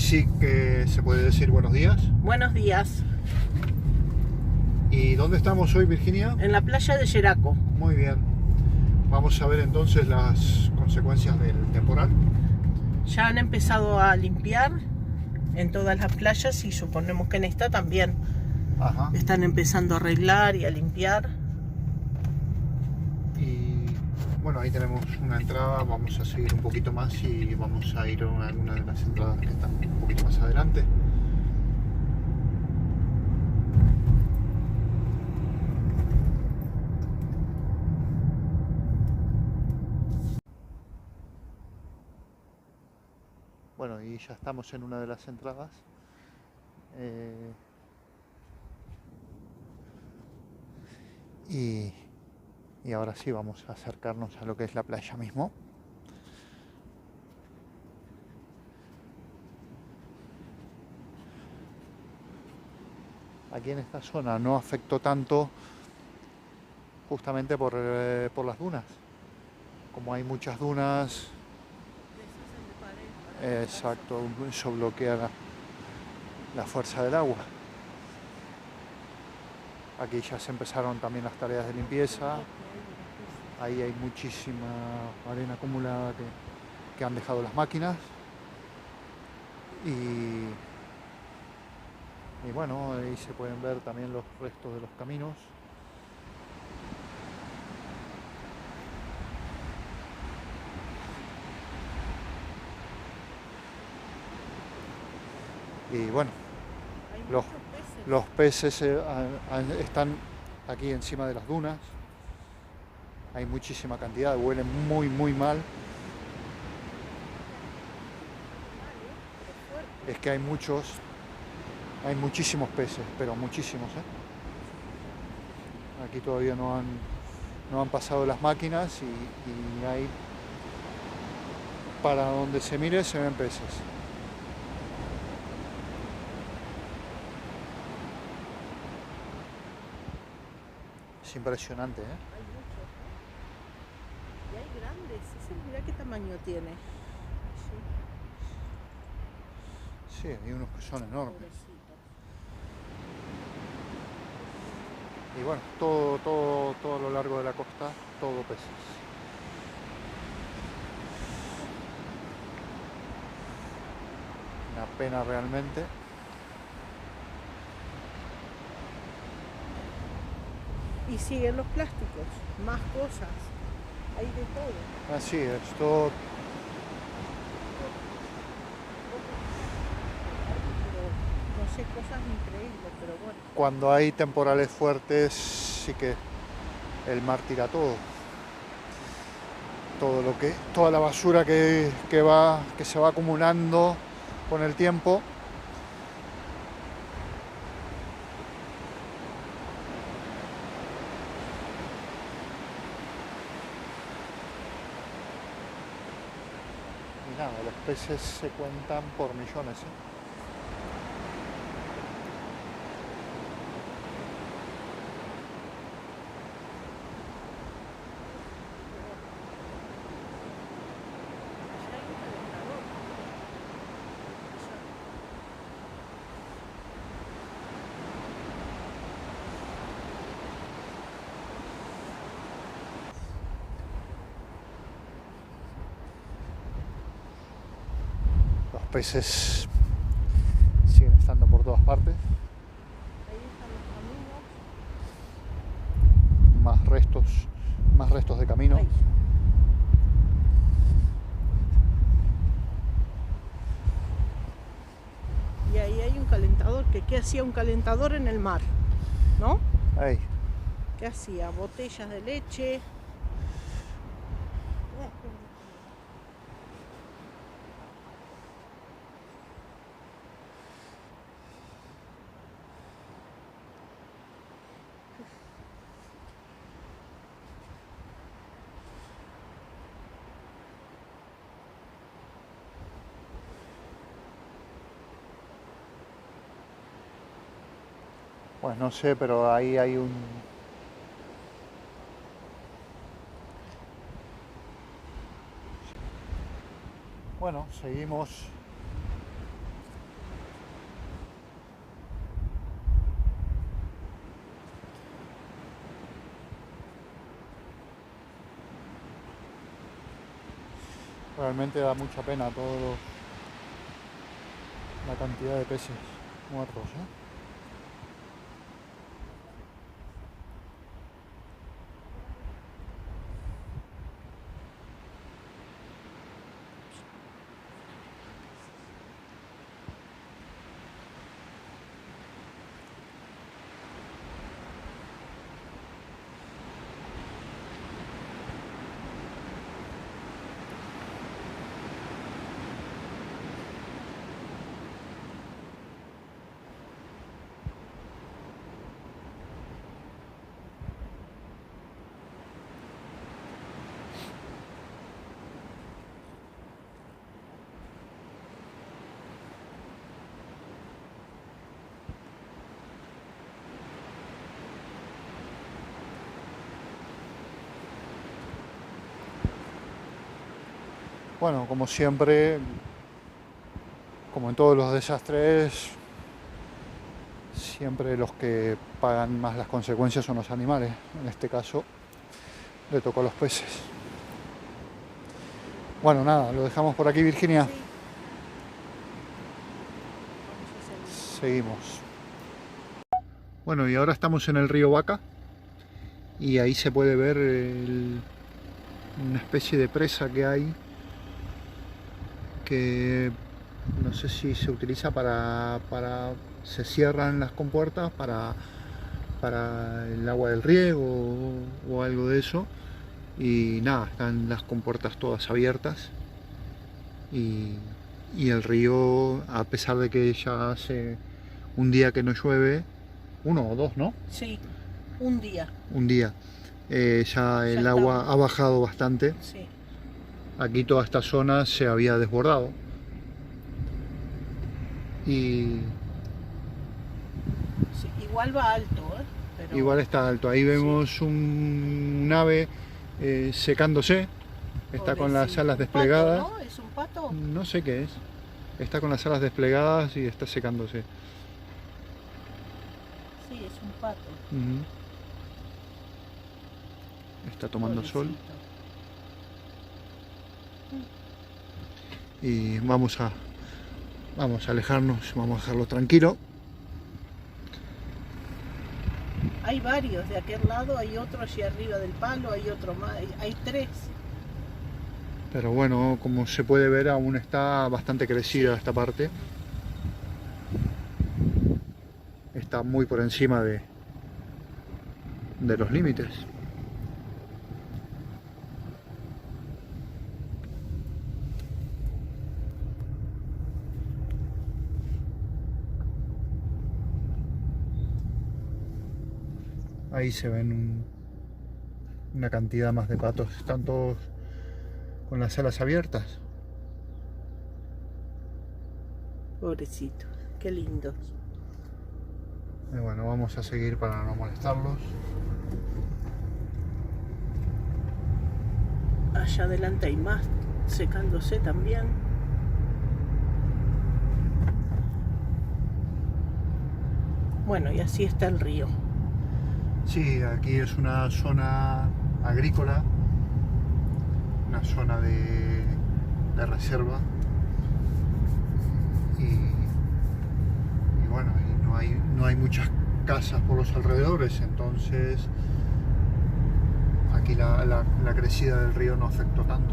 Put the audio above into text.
sí que se puede decir buenos días. Buenos días. ¿Y dónde estamos hoy, Virginia? En la playa de Yeraco. Muy bien. Vamos a ver entonces las consecuencias del temporal. Ya han empezado a limpiar en todas las playas y suponemos que en esta también. Ajá. Están empezando a arreglar y a limpiar. Y bueno, ahí tenemos una entrada. Vamos a seguir un poquito más y vamos a ir a alguna de las entradas que están un poquito más adelante. Bueno, y ya estamos en una de las entradas. Y ahora sí vamos a acercarnos a lo que es la playa mismo. Aquí en esta zona no afectó tanto justamente por las dunas. Como hay muchas dunas, exacto, eso bloquea la fuerza del agua. Aquí ya se empezaron también las tareas de limpieza. Ahí hay muchísima arena acumulada que han dejado las máquinas. Y bueno, ahí se pueden ver también los restos de los caminos. Y bueno, los peces están aquí encima de las dunas. Hay muchísima cantidad, huelen muy muy mal. Es que hay muchísimos peces, pero muchísimos, ¿eh? Aquí todavía no han pasado las máquinas y hay, para donde se mire, se ven peces. Es impresionante, ¿eh? Hay muchos. Y hay grandes. Mirá qué tamaño tiene. Sí, hay unos que son enormes. Pobrecitos. Y bueno, todo a lo largo de la costa, todo peces. Una pena realmente. Y siguen los plásticos, más cosas. Hay de todo. Así es, todo. No sé, cosas increíbles, pero bueno. Cuando hay temporales fuertes, sí que el mar tira todo. Toda la basura que se va acumulando con el tiempo. Y nada, los peces se cuentan por millones, ¿eh? Los peces siguen estando por todas partes. Ahí están los caminos. Más restos de camino. Ahí. Y ahí hay un calentador. ¿Qué hacía un calentador en el mar? ¿No? Ahí. ¿Qué hacía? Botellas de leche. Pues no sé, pero ahí hay un... Bueno, seguimos Realmente da mucha pena la cantidad de peces muertos, ¿eh? Bueno, como siempre, como en todos los desastres, siempre los que pagan más las consecuencias son los animales. En este caso, le tocó a los peces. Bueno, nada, lo dejamos por aquí, Virginia. Sí. Vamos a seguir. Seguimos. Bueno, y ahora estamos en el río Vaca y ahí se puede ver una especie de presa que hay, que no sé si se utiliza se cierran las compuertas para el agua del riego o algo de eso, y nada, están las compuertas todas abiertas y el río, a pesar de que ya hace un día que no llueve, uno o dos, ¿no? Sí, un día. Un día, ya el agua ha bajado bastante. Sí. Aquí toda esta zona se había desbordado y Sí, igual va alto, ¿eh? Pero igual está alto. Ahí vemos un ave secándose, está con las alas desplegadas. ¿Un pato, no? ¿Es un pato? No sé qué es. Está con las alas desplegadas y está secándose. Sí, es un pato. Ujú. Está tomando sol. Pobrecito. Y vamos a alejarnos, vamos a dejarlo tranquilo. Hay varios de aquel lado, hay otro allí arriba del palo, hay otro más, hay tres. Pero bueno, como se puede ver, aún está bastante crecida esta parte. Está muy por encima de los límites. Ahí se ven una cantidad más de patos. Están todos con las alas abiertas. Pobrecitos, qué lindos. Y bueno, vamos a seguir para no molestarlos. Allá adelante hay más secándose también. Bueno, y así está el río. Sí, aquí es una zona agrícola, una zona de reserva, y bueno, no hay muchas casas por los alrededores, entonces aquí la crecida del río no afectó tanto.